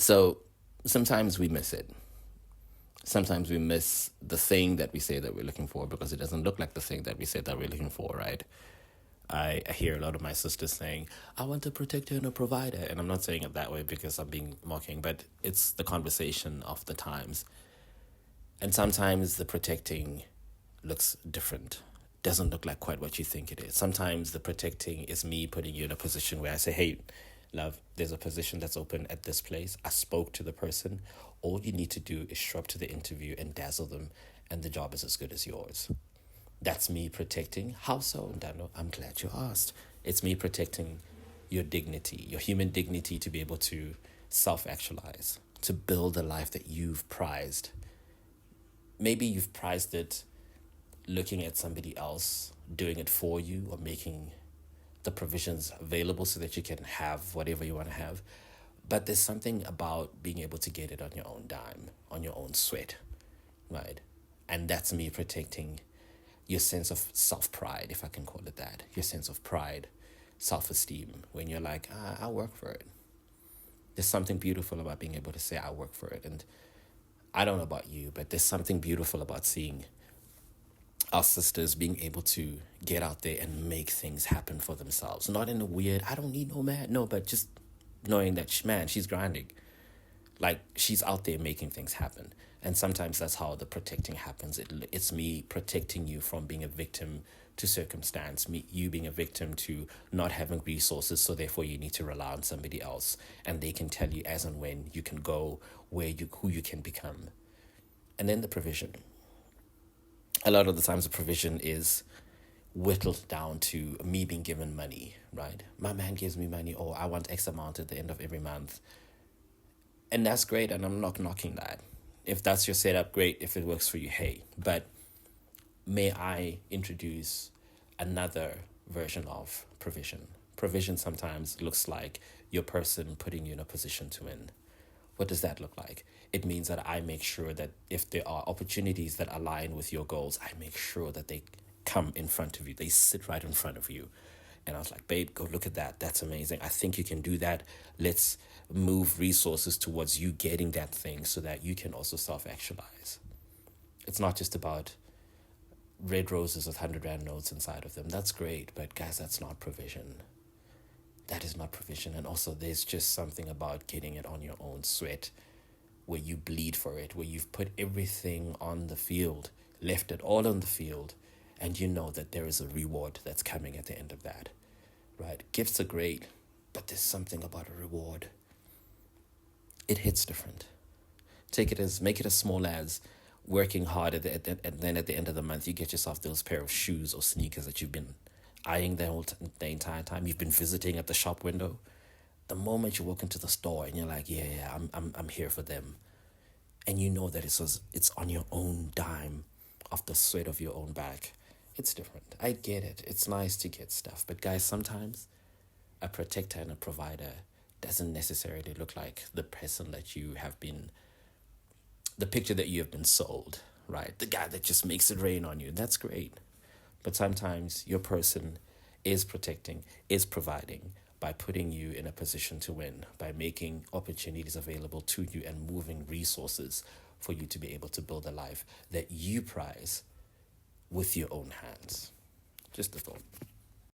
So sometimes we miss it. Sometimes we miss the thing that we say that we're looking for because it doesn't look like the thing that we say that we're looking for, right? I hear a lot of my sisters saying, I want a protector and a provider. And I'm not saying it that way because I'm being mocking, but it's the conversation of the times. And sometimes the protecting looks different, doesn't look like quite what you think it is. Sometimes the protecting is me putting you in a position where I say, hey, love, there's a position that's open at this place. I spoke to the person. All you need to do is show up to the interview and dazzle them, and the job is as good as yours. That's me protecting. How so, Dano? I'm glad you asked. It's me protecting your dignity, your human dignity, to be able to self actualize, to build a life that you've prized. Maybe you've prized it looking at somebody else doing it for you or making the provisions available so that you can have whatever you want to have. But there's something about being able to get it on your own dime, on your own sweat, right? And that's me protecting your sense of self-pride, if I can call it that, your sense of pride, self-esteem, when you're like, I work for it. There's something beautiful about being able to say, I work for it. And I don't know about you, but there's something beautiful about seeing our sisters being able to get out there and make things happen for themselves. Not in a weird, I don't need no man, no, but just knowing that, man, she's grinding. Like, she's out there making things happen. And sometimes that's how the protecting happens. It's me protecting you from being a victim to circumstance, you being a victim to not having resources, so therefore you need to rely on somebody else, and they can tell you as and when you can go, who you can become. And then the provision. A lot of the times the provision is whittled down to me being given money, right? My man gives me money, or I want X amount at the end of every month. And that's great, and I'm not knocking that. If that's your setup, great. If it works for you, hey. But may I introduce another version of provision? Provision sometimes looks like your person putting you in a position to win. What does that look like? It means that I make sure that if there are opportunities that align with your goals, I make sure that they come in front of you. They sit right in front of you. And I was like, babe, go look at that. That's amazing. I think you can do that. Let's move resources towards you getting that thing so that you can also self-actualize. It's not just about red roses with 100 Rand notes inside of them. That's great. But guys, that's not provision. That is not provision. And also there's just something about getting it on your own sweat, where you bleed for it, where you've put everything on the field, left it all on the field, and you know that there is a reward that's coming at the end of that, right? Gifts are great, but there's something about a reward. It hits different. Make it as small as working hard and then at the end of the month, you get yourself those pair of shoes or sneakers that you've been eyeing the entire time. You've been visiting at the shop window. The moment you walk into the store and you're like, yeah, I'm here for them, and you know that it's on your own dime, off the sweat of your own back, it's different. I get it. It's nice to get stuff, but guys, sometimes a protector and a provider doesn't necessarily look like the person that you have been, the picture that you have been sold, right? The guy that just makes it rain on you. That's great. But sometimes your person is protecting, is providing by putting you in a position to win, by making opportunities available to you and moving resources for you to be able to build a life that you prize with your own hands. Just a thought.